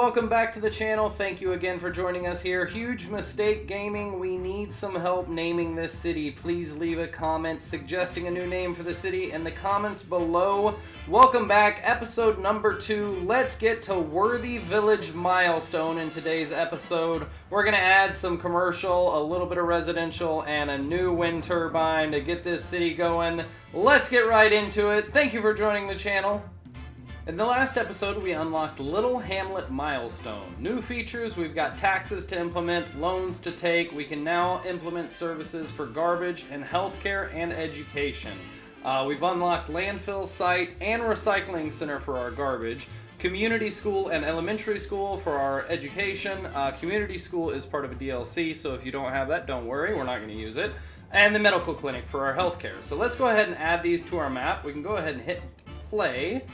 welcome back to the channel. Thank you again for joining us here. Huge Mistake Gaming, we need some help naming this city. Please leave a comment suggesting a new name for the city in the comments below. Welcome back, episode number 2. Let's get to Worthy Village Milestone in today's episode. We're going to add some commercial, a little bit of residential, and a new wind turbine to get this city going. Let's get right into it. Thank you for joining the channel. In the last episode, we unlocked Little Hamlet Milestone. New features, we've got taxes to implement, loans to take. We can now implement services for garbage and healthcare and education. We've unlocked landfill site and recycling center for our garbage, community school and elementary school for our education. Community school is part of a DLC, so if you don't have that, don't worry, we're not going to use it. And the medical clinic for our healthcare. So let's go ahead and add these to our map. We can go ahead and hit play.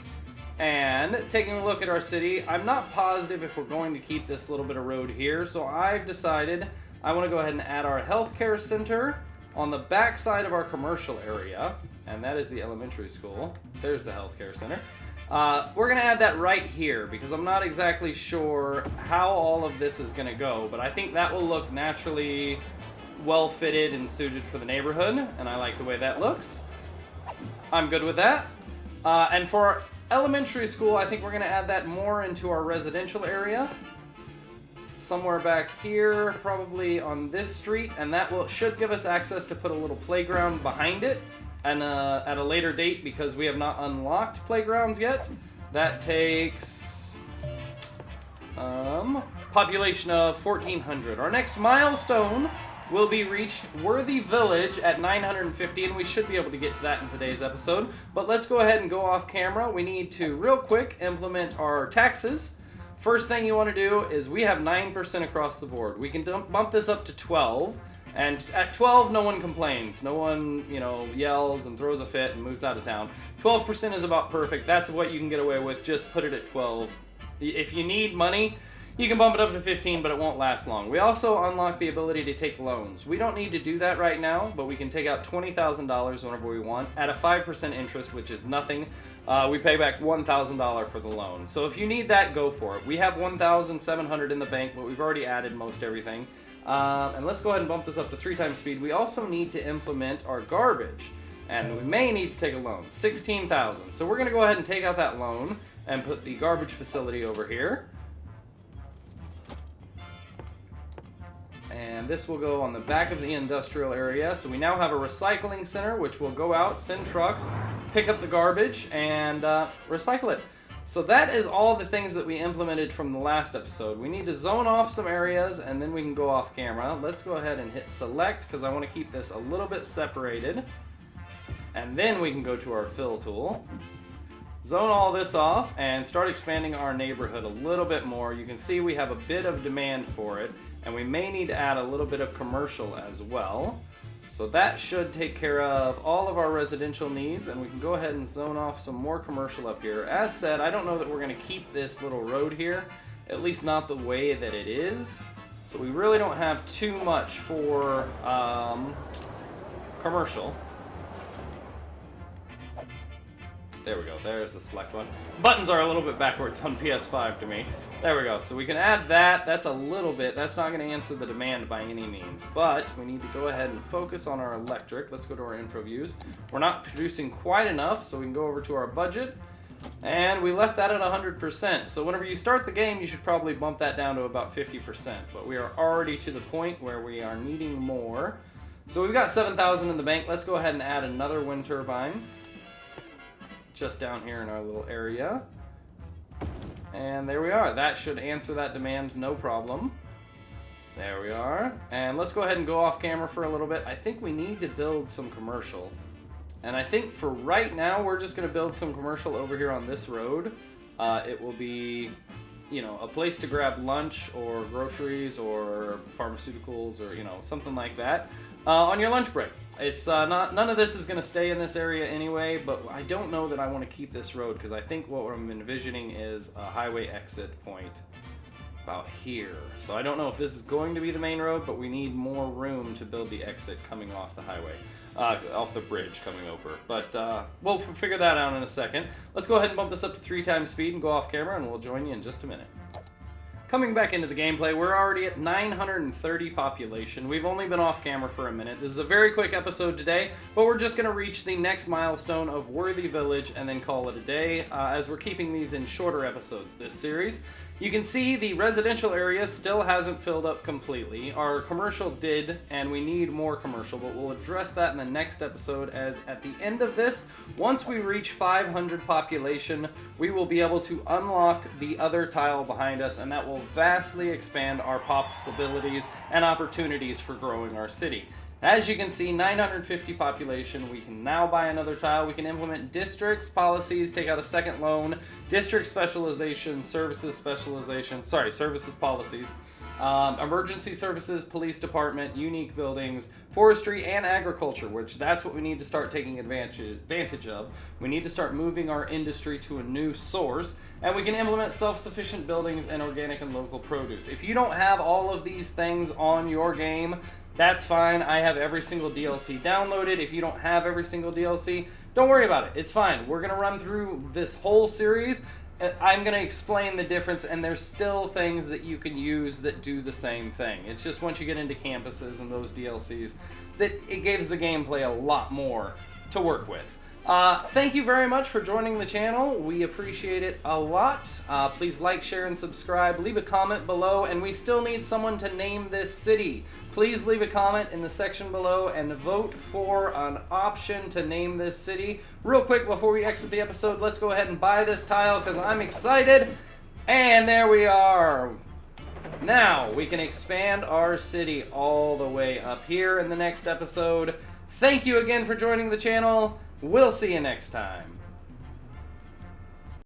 And taking a look at our city, I'm not positive if we're going to keep this little bit of road here, so I've decided I want to go ahead and add our healthcare center on the back side of our commercial area, and that is the elementary school. There's the healthcare center. We're going to add that right here because I'm not exactly sure how all of this is going to go, but I think that will look naturally well fitted and suited for the neighborhood, and I like the way that looks. I'm good with that. And for elementary school, I think we're going to add that more into our residential area. Somewhere back here, probably on this street, and that should give us access to put a little playground behind it and at a later date because we have not unlocked playgrounds yet. That takes population of 1,400. Our next milestone will be reached Worthy Village at 950, and we should be able to get to that in today's episode. But let's go ahead and go off camera. We need to, real quick, implement our taxes. First thing you want to do is we have 9% across the board. We can bump this up to 12, and at 12, no one complains. No one, yells and throws a fit and moves out of town. 12% is about perfect. That's what you can get away with. Just put it at 12. If you need money, you can bump it up to 15, but it won't last long. We also unlock the ability to take loans. We don't need to do that right now, but we can take out $20,000 whenever we want at a 5% interest, which is nothing. We pay back $1,000 for the loan. So if you need that, go for it. We have $1,700 in the bank, but we've already added most everything. And let's go ahead and bump this up to 3 times speed. We also need to implement our garbage, and we may need to take a loan, $16,000. So we're going to go ahead and take out that loan and put the garbage facility over here. And this will go on the back of the industrial area. So we now have a recycling center, which will go out, send trucks, pick up the garbage, and recycle it. So that is all the things that we implemented from the last episode. We need to zone off some areas, and then we can go off camera. Let's go ahead and hit select, because I want to keep this a little bit separated. And then we can go to our fill tool. Zone all this off, and start expanding our neighborhood a little bit more. You can see we have a bit of demand for it. And we may need to add a little bit of commercial as well. So that should take care of all of our residential needs, and we can go ahead and zone off some more commercial up here. As said, I don't know that we're going to keep this little road here, at least not the way that it is. So we really don't have too much for commercial. There we go, there's the select one. Buttons are a little bit backwards on PS5 to me. There we go, so we can add that. That's a little bit, that's not going to answer the demand by any means. But we need to go ahead and focus on our electric. Let's go to our info views. We're not producing quite enough, so we can go over to our budget. And we left that at 100%. So whenever you start the game, you should probably bump that down to about 50%. But we are already to the point where we are needing more. So we've got $7,000 in the bank. Let's go ahead and add another wind turbine. Just down here in our little area. And there we are. That should answer that demand, no problem. There we are. And let's go ahead and go off camera for a little bit. I think we need to build some commercial. And I think for right now, we're just going to build some commercial over here on this road. It will be, a place to grab lunch or groceries or pharmaceuticals or, something like that on your lunch break. It's none of this is going to stay in this area anyway, but I don't know that I want to keep this road because I think what I'm envisioning is a highway exit point about here. So I don't know if this is going to be the main road, but we need more room to build the exit coming off the highway, off the bridge coming over. But we'll figure that out in a second. Let's go ahead and bump this up to 3 times speed and go off camera, and we'll join you in just a minute. Coming back into the gameplay, we're already at 930 population. We've only been off camera for a minute. This is a very quick episode today, but we're just going to reach the next milestone of Worthy Village and then call it a day, as we're keeping these in shorter episodes this series. You can see the residential area still hasn't filled up completely. Our commercial did, and we need more commercial, but we'll address that in the next episode, as at the end of this, once we reach 500 population, we will be able to unlock the other tile behind us, and that will vastly expand our possibilities and opportunities for growing our city. As you can see, 950 population, we can now buy another tile. We can implement districts, policies, take out a second loan, district specialization, services policies, emergency services, police department, unique buildings, forestry, and agriculture, which that's what we need to start taking advantage of. We need to start moving our industry to a new source, and we can implement self-sufficient buildings and organic and local produce. If you don't have all of these things on your game, that's fine. I have every single DLC downloaded. If you don't have every single DLC, don't worry about it. It's fine. We're going to run through this whole series. I'm going to explain the difference, and there's still things that you can use that do the same thing. It's just once you get into campuses and those DLCs that it gives the gameplay a lot more to work with. Thank you very much for joining the channel. We appreciate it a lot. Please like, share, and subscribe. Leave a comment below, and we still need someone to name this city. Please leave a comment in the section below and vote for an option to name this city. Real quick before we exit the episode, let's go ahead and buy this tile because I'm excited. And there we are. Now we can expand our city all the way up here in the next episode. Thank you again for joining the channel. We'll see you next time.